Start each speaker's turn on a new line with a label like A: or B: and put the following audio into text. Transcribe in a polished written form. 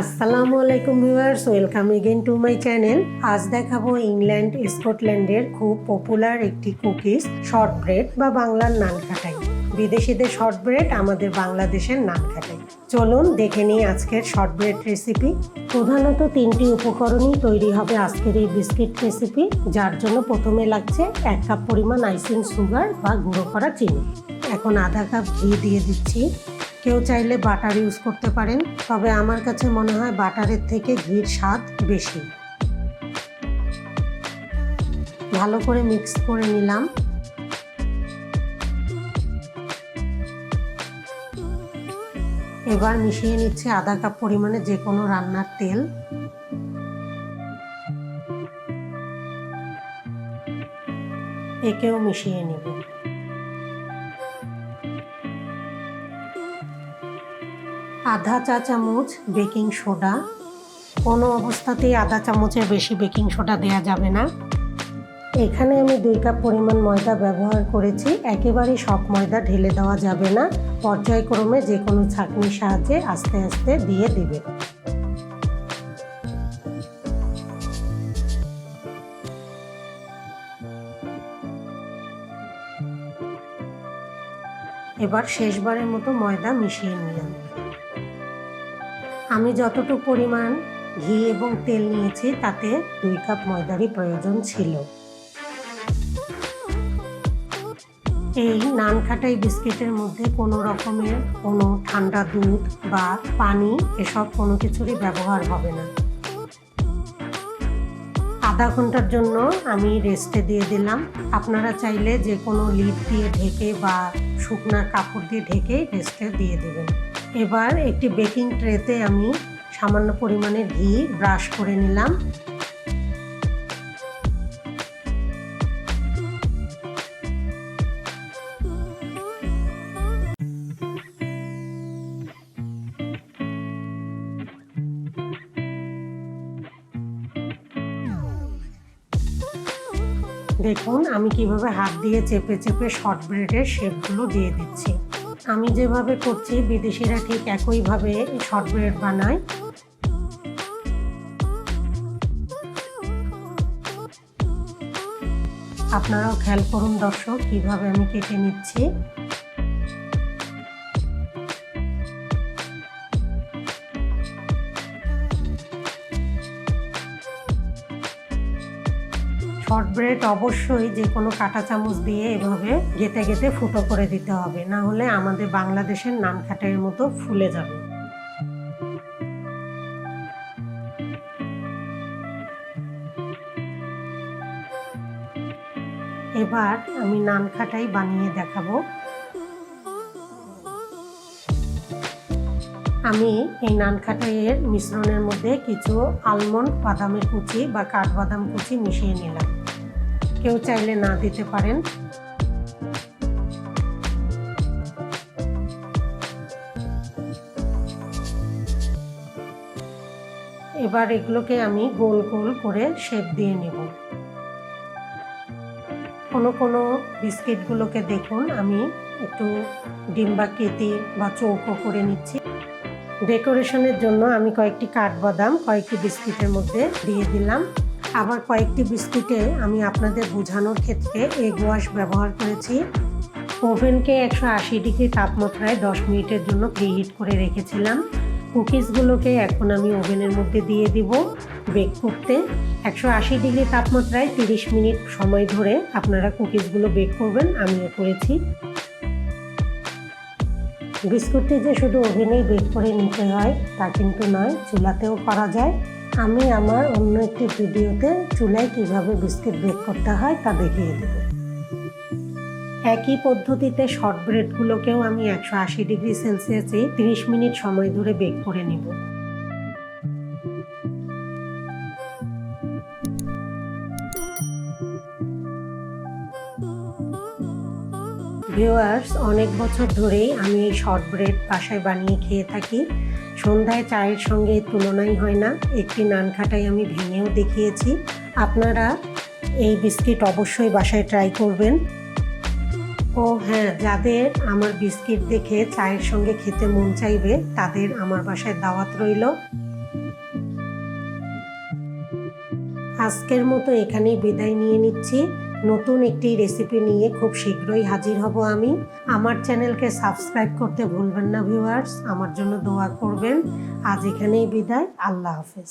A: আসসালামু আলাইকুম viewers, welcome again to my channel. আজ দেখাবো ইংল্যান্ড স্কটল্যান্ডের খুব পপুলার একটি কুকিজ, শর্ট ব্রেড বা বাংলার নানখাটাই। বিদেশিদের শর্ট ব্রেড, আমাদের বাংলাদেশের নানখাটাই। চলুন দেখে নিই আজকের শর্ট ব্রেড রেসিপি। প্রধানত 3টি উপকরণই তৈরি হবে আজকের এই বিস্কিট রেসিপি, যার জন্য প্রথমে লাগছে 1 কাপ পরিমাণ আইসিং সুগার বা গুঁড়ো করা চিনি। এখন আধা কাপ ঘি দিয়ে দিচ্ছি। কেউ চাইলে বাটার ইউজ করতে পারেন, তবে আমার কাছে মনে হয় বাটারের থেকে ঘির স্বাদ বেশি। ভালো করে মিক্স করে নিলাম। এবার মিশিয়ে নিচ্ছে আধা কাপ পরিমাণে যে কোনো রান্নার তেল। একেও মিশিয়ে নিব। আধা চা চামচ বেকিং সোডা। কোনো অবস্থাতেই আধা চামচের বেশি বেকিং সোডা দেওয়া যাবে না। এখানে আমি 2 কাপ পরিমাণ ময়দা ব্যবহার করেছি। একেবারেই সব ময়দা ঢেলে দেওয়া যাবে না, পর্যায়ক্রমে যে কোনো ছাঁকনির সাহায্যে আস্তে আস্তে দিয়ে দিবে। এবার শেষবারের মতো ময়দা মিশিয়ে নিলাম। আমি যতটুকু পরিমাণ ঘি এবং তেল নিয়েছি তাতে 2 কাপ ময়দারই প্রয়োজন ছিল। এই নানখাটাই বিস্কিটের মধ্যে কোনো রকমের কোনো ঠান্ডা দুধ বা পানি এসব কোনো কিছুরই ব্যবহার হবে না। আধা ঘন্টার জন্য আমি রেস্টে দিয়ে দিলাম। আপনারা চাইলে যে কোনো লিড দিয়ে ঢেকে বা শুকনা কাপড় দিয়ে ঢেকে রেস্টে দিয়ে দেবেন। এবার একটি বেকিং ট্রেতে আমি সামান্য পরিমাণে ঘি ব্রাশ করে নিলাম। দেখুন আমি কিভাবে হাত দিয়ে চেপে চেপে শর্ট ব্রেডের শেপগুলো দিয়ে দিচ্ছি। আমি যেভাবে করছি বিদেশিরা ঠিক একইভাবে শর্ট ব্রেড বানায়। আপনারাও খেয়াল করুন দর্শক, কিভাবে আমি কেটে নিচ্ছি। শর্ট ব্রেড অবশ্যই যে কোনো কাঁটা চামচ দিয়ে এভাবে গেঁথে গেঁথে ফুটো করে দিতে হবে, না হলে আমাদের বাংলাদেশের নানখাটাইয়ের মতো ফুলে যাবে। এবার আমি নানখাটাই বানিয়ে দেখাবো। আমি এই নানখাটাইয়ের মিশ্রণের মধ্যে কিছু আলমন্ড বাদামের কুচি বা কাঠবাদাম কুচি মিশিয়ে নিলাম। কেউ চাইলে না দিতে পারেন। এবার এগুলোকে আমি গোল গোল করে শেপ দিয়ে নেব। কোনো বিস্কিটগুলোকে দেখুন আমি একটু ডিম্বাকৃতি বা চৌকো করে নিচ্ছি। ডেকোরেশনের জন্য আমি কয়েকটি কাঠবাদাম কয়েকটি বিস্কিটের মধ্যে দিয়ে দিলাম। আবার কয়েকটি বিস্কিটে আমি আপনাদের বোঝানোর ক্ষেত্রে এগ ওয়াশ ব্যবহার করেছি। ওভেনকে 180 ডিগ্রি তাপমাত্রায় 10 মিনিটের জন্য প্রিহিট করে রেখেছিলাম। কুকিজগুলোকে এখন আমি ওভেনের মধ্যে দিয়ে দিব বেক করতে। 180 ডিগ্রি তাপমাত্রায় 30 মিনিট সময় ধরে আপনারা কুকিজগুলো বেক করবেন, আমিও করেছি। বিস্কুটটি যে শুধু ওভেনেই বেক করে নিতে হয় তা কিন্তু নয়, চুলাতেও করা যায়। আমি আমার অন্য একটি ভিডিওতে চুলায় কিভাবে বিস্কিট বেক করতে হয় তা দেখিয়ে দেব। একই পদ্ধতিতে শর্ট ব্রেডগুলোকেও আমি 180 ডিগ্রি সেলসিয়াসে 30 মিনিট সময় ধরে বেক করে নেব। ভিউয়ার্স, অনেক বছর ধরেই আমি এই শর্ট ব্রেড বাসায় বানিয়ে খেয়ে থাকি। সন্ধ্যায় চায়ের সঙ্গে তুলনাই হয় না। একটি নানখাটাই আমি ভেঙেও দেখিয়েছি। আপনারা এই বিস্কিট অবশ্যই বাসায় ট্রাই করবেন। ও হ্যাঁ, যাদের আমার বিস্কিট দেখে চায়ের সঙ্গে খেতে মন চাইবে তাদের আমার বাসায় দাওয়াত রইল। আজকের মতো এখানেই বিদায় নিয়ে নিচ্ছি। নতুন একটি রেসিপি নিয়ে খুব শীঘ্রই হাজির হব আমি। আমার চ্যানেলকে সাবস্ক্রাইব করতে ভুলবেন না ভিউয়ার্স, আমার জন্য দোয়া করবেন। আজ এখানেই বিদায়, আল্লাহ হাফেজ।